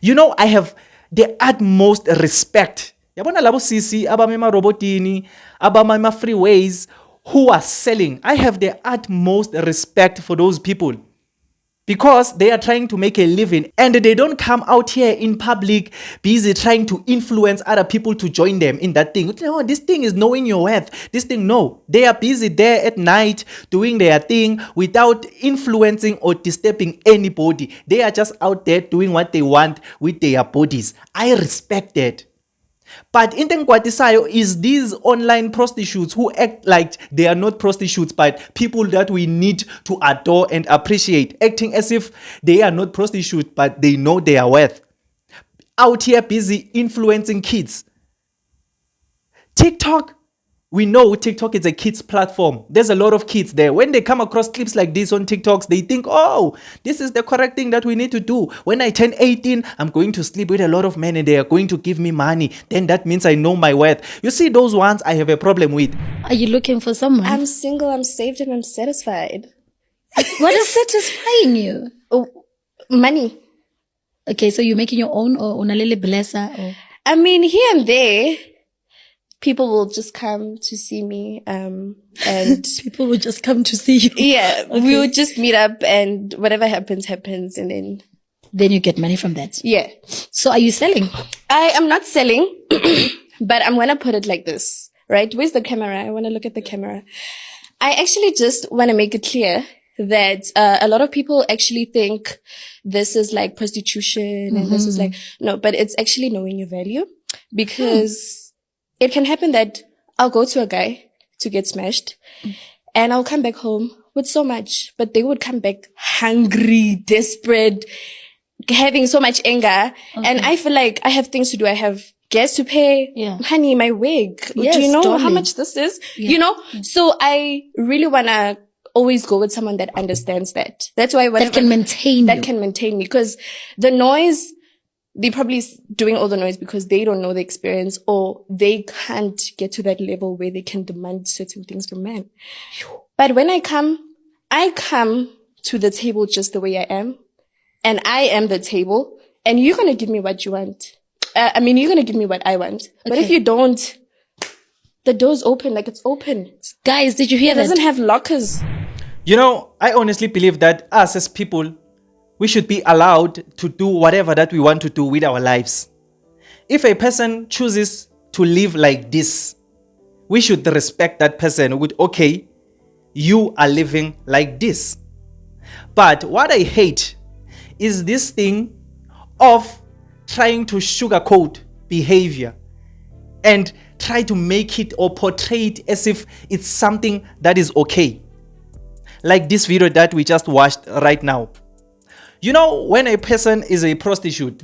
You know, I have the utmost respect. Yabona labo sisi abamema robotini, abamema freeways who are selling. I have the utmost respect for those people because they are trying to make a living and they don't come out here in public busy trying to influence other people to join them in that thing. No, this thing is knowing your worth. This thing, no. They are busy there at night doing their thing without influencing or disturbing anybody. They are just out there doing what they want with their bodies. I respect that. But into Nkwatisayo is these online prostitutes who act like they are not prostitutes, but people that we need to adore and appreciate, acting as if they are not prostitutes, but they know their worth. Out here busy influencing kids. TikTok, we know TikTok is a kids platform. There's a lot of kids there. When they come across clips like this on TikToks, they think, oh, this is the correct thing that we need to do. When I turn 18, I'm going to sleep with a lot of men and they are going to give me money. Then that means I know my worth. You see, those ones I have a problem with. Are you looking for someone? I'm single, I'm saved, and I'm satisfied. What is satisfying you? Oh, money. Okay, so you're making your own or unalele blessa or... I mean, here and there, people will just come to see me, and people will just come to see you. yeah, Okay. we would just meet up and whatever happens, and Then you get money from that. yeah. So are you selling? I am not selling, but I'm going to put it like this, right? Where's the camera? I want to look at the camera. I actually just want to make it clear that a lot of people actually think this is like prostitution and this is like, no, but it's actually knowing your value because it can happen that I'll go to a guy to get smashed and I'll come back home with so much, but they would come back hungry, desperate, having so much anger. And I feel like I have things to do. I have gas to pay. Yeah. Honey, my wig. Yes, do you know how darling. much this is? Yeah. You know? So I really want to always go with someone that understands that. That's why That can maintain that you. can maintain me. Because the noise, they're probably doing all the noise because they don't know the experience or they can't get to that level where they can demand certain things from men. But when I come to the table just the way I am. And I am the table. And you're going to give me what you want. You're going to give me what I want. But if you don't, the door's open, like it's open. Guys, did you hear It that? doesn't have lockers. You know, I honestly believe that us as people, we should be allowed to do whatever that we want to do with our lives. If a person chooses to live like this, we should respect that person with, okay, you are living like this. But what I hate is this thing of trying to sugarcoat behavior and try to make it or portray it as if it's something that is okay. Like this video that we just watched right now. You know, when a person is a prostitute,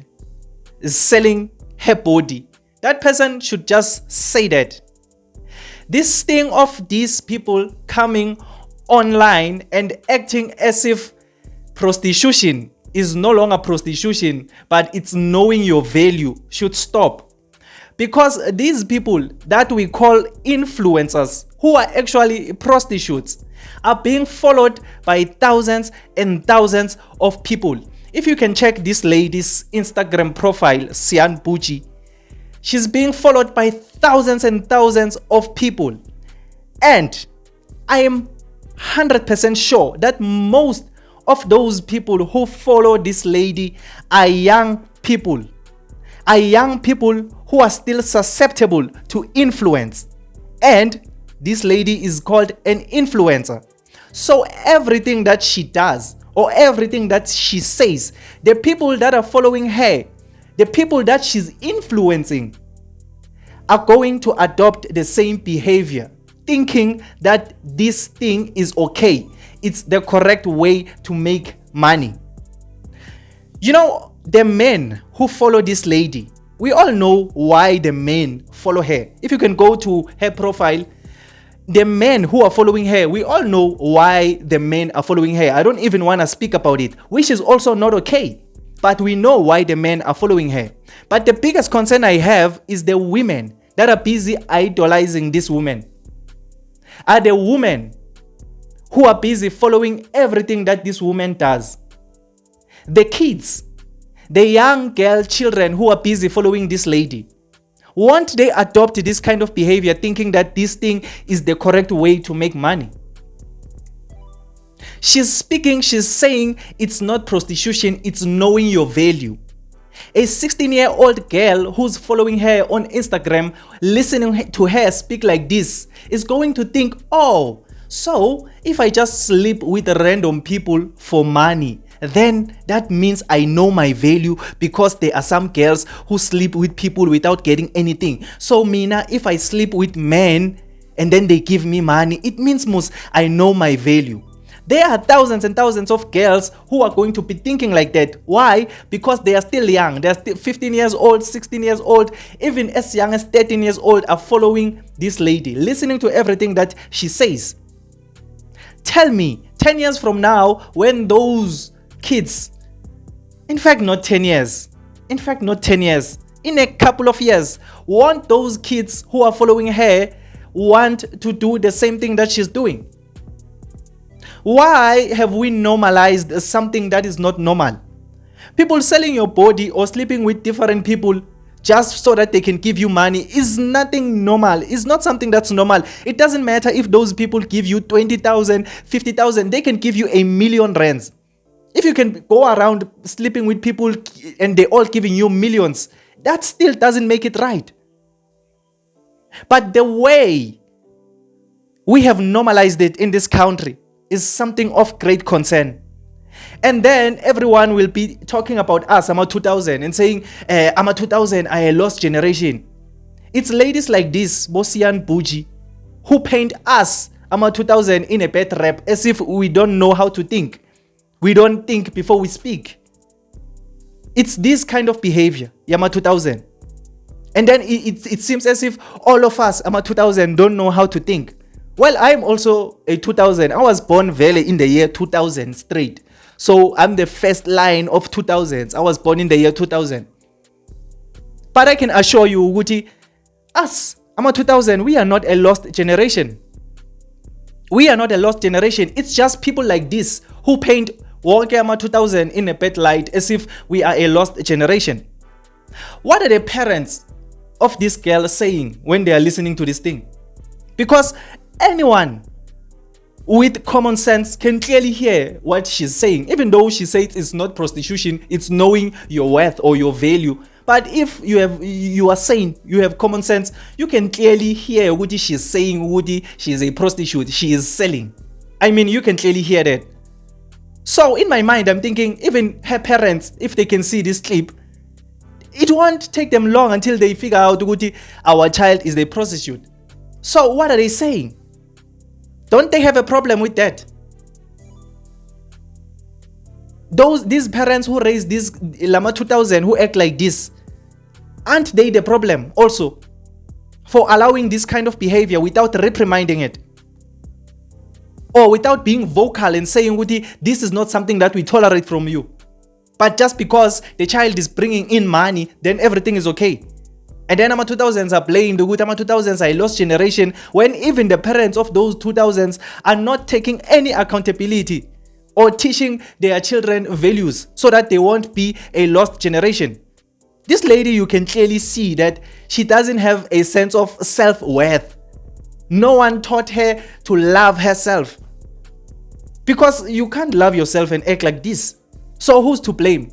is selling her body, that person should just say that. This thing of these people coming online and acting as if prostitution is no longer prostitution, but it's knowing your value should stop. Because these people that we call influencers, who are actually prostitutes, are being followed by thousands and thousands of people. If you can check this lady's Instagram profile, Sian Buji, she's being followed by thousands and thousands of people. And I am 100% sure that most of those people who follow this lady are young people. Are young people who are still susceptible to influence. And this lady is called an influencer. So everything that she does or everything that she says, the people that are following her, the people that she's influencing are going to adopt the same behavior, thinking that this thing is okay. It's the correct way to make money. You know, the men who follow this lady, we all know why the men follow her. If you can go to her profile, the men who are following her, we all know why the men are following her. I don't even want to speak about it, which is also not okay. But we know why the men are following her. But the biggest concern I have is the women that are busy idolizing this woman. Are the women who are busy following everything that this woman does. The kids the young girl children who are busy following this lady, won't they adopt this kind of behavior thinking that this thing is the correct way to make money? She's saying it's not prostitution, it's knowing your value. A 16-year-old girl who's following her on Instagram, listening to her speak like this, is going to think, oh, so if I just sleep with random people for money, then that means I know my value, because there are some girls who sleep with people without getting anything. So Mina, if I sleep with men and then they give me money, it means I know my value. There are thousands and thousands of girls who are going to be thinking like that. Why? Because they are still young. They are still 15 years old, 16 years old, even as young as 13 years old are following this lady, listening to everything that she says. Tell me, 10 years from now, when those kids, in fact not 10 years, in a couple of years, won't those kids who are following her want to do the same thing that she's doing? Why have we normalized something that is not normal? People selling your body or sleeping with different people just so that they can give you money is nothing normal. It's not something that's normal. It doesn't matter if those people give you 20,000, 50,000, they can give you R1,000,000. If you can go around sleeping with people and they're all giving you millions, that still doesn't make it right. But the way we have normalized it in this country is something of great concern. And then everyone will be talking about us, I'm a 2000, and saying, I'm a 2000, I a lost generation. It's ladies like this, Bosian Buji, who paint us, I'm a 2000, in a bad rap, as if we don't know how to think. We don't think before we speak. It's this kind of behavior, Yama 2000. And then it seems as if all of us, Yama 2000, don't know how to think. Well, I'm also a 2000. I was born Vele in the year 2000 straight. So I'm the first line of 2000s. I was born in the year 2000. But I can assure you, Guti, us, I'm a 2000, we are not a lost generation. We are not a lost generation. It's just people like this who paint Wonke Ama 2000 in a bad light as if we are a lost generation. What are the parents of this girl saying when they are listening to this thing? Because anyone with common sense can clearly hear what she's saying, even though she says it's not prostitution, it's knowing your worth or your value. But if you are saying you have common sense, you can clearly hear what she's saying. Woody, she is a prostitute, she is selling. I mean, you can clearly hear that. So in my mind, I'm thinking even her parents, if they can see this clip, it won't take them long until they figure out Woody, our child is a prostitute. So what are they saying? Don't they have a problem with that? These parents who raise this Lama 2000 who act like this, aren't they the problem also for allowing this kind of behavior without reprimanding it? Or without being vocal and saying, Woody, this is not something that we tolerate from you. But just because the child is bringing in money, then everything is okay. And then Ama 2000s are playing the good Ama 2000s are a lost generation, when even the parents of those 2000s are not taking any accountability or teaching their children values so that they won't be a lost generation. This lady, you can clearly see that she doesn't have a sense of self-worth. No one taught her to love herself. Because you can't love yourself and act like this. So who's to blame?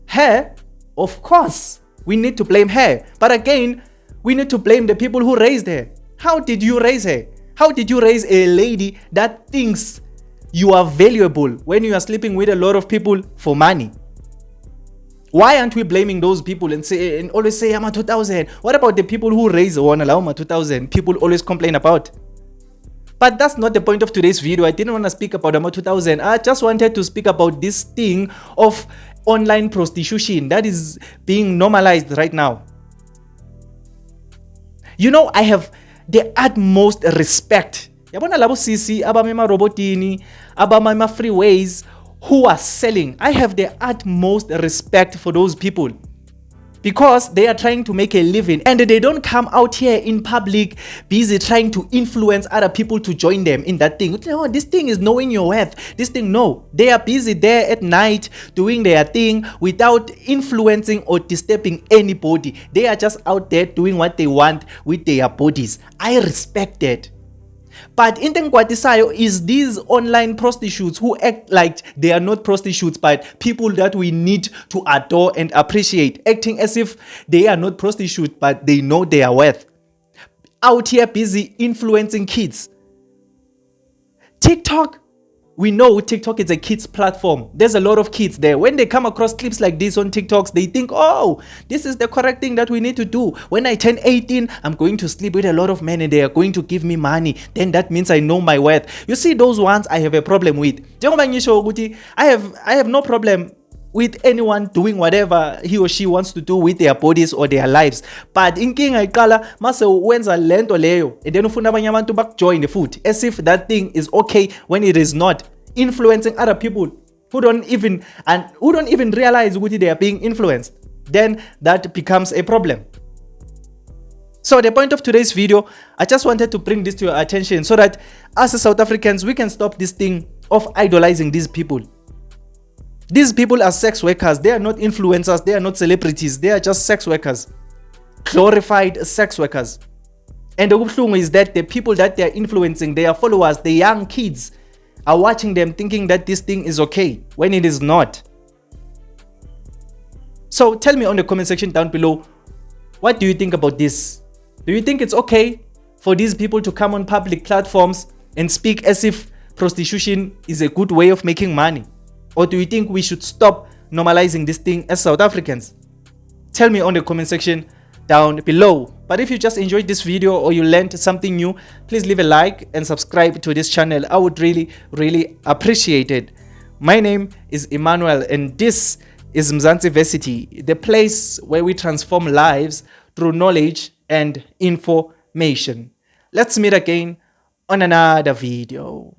Her? Of course. We need to blame her. But again, we need to blame the people who raised her. How did you raise her? How did you raise a lady that thinks you are valuable when you are sleeping with a lot of people for money? Why aren't we blaming those people and always say, I'm a 2000? What about the people who raise one Alauma 2000? People always complain about. But that's not the point of today's video. I didn't want to speak about Ama 2000. I just wanted to speak about this thing of online prostitution that is being normalized right now. You know, I have the utmost respect. Yabona labo sisi abamema robotini, abamema freeways who are selling. I have the utmost respect for those people. because they are trying to make a living, and they don't come out here in public busy trying to influence other people to join them in that thing. No, this thing is knowing your worth. This thing, no, they are busy there at night doing their thing without influencing or disturbing anybody. They are just out there doing what they want with their bodies. I respect that. But into engikwatisayo is these online prostitutes who act like they are not prostitutes but people that we need to adore and appreciate, acting as if they are not prostitutes but they know their worth. Out here busy influencing kids. TikTok, we know TikTok is a kids platform. There's a lot of kids there. When they come across clips like this on TikToks, they think, oh, this is the correct thing that we need to do. When I turn 18, I'm going to sleep with a lot of men and they are going to give me money. Then that means I know my worth. You see, those ones I have a problem with. I have no problem with anyone doing whatever he or she wants to do with their bodies or their lives. But inkinga iqala mase wenza lento leyo and then ufuna abanye abantu bakujoin the foot as if that thing is okay when it is not, influencing other people who don't even realize ukuthi they are being influenced. Then that becomes a problem. So the point of today's video, I just wanted to bring this to your attention so that as South Africans we can stop this thing of idolizing these people. These people are sex workers. They are not influencers. They are not celebrities. They are just sex workers. Glorified sex workers. And the thing is that the people that they are influencing, their followers, the young kids, are watching them thinking that this thing is okay when it is not. So tell me on the comment section down below, what do you think about this? Do you think it's okay for these people to come on public platforms and speak as if prostitution is a good way of making money? Or do you think we should stop normalizing this thing as South Africans? Tell me on the comment section down below. But if you just enjoyed this video or you learned something new, please leave a like and subscribe to this channel. I would really appreciate it. My name is Emmanuel and this is Mzansi Versity, the place where we transform lives through knowledge and information. Let's meet again on another video.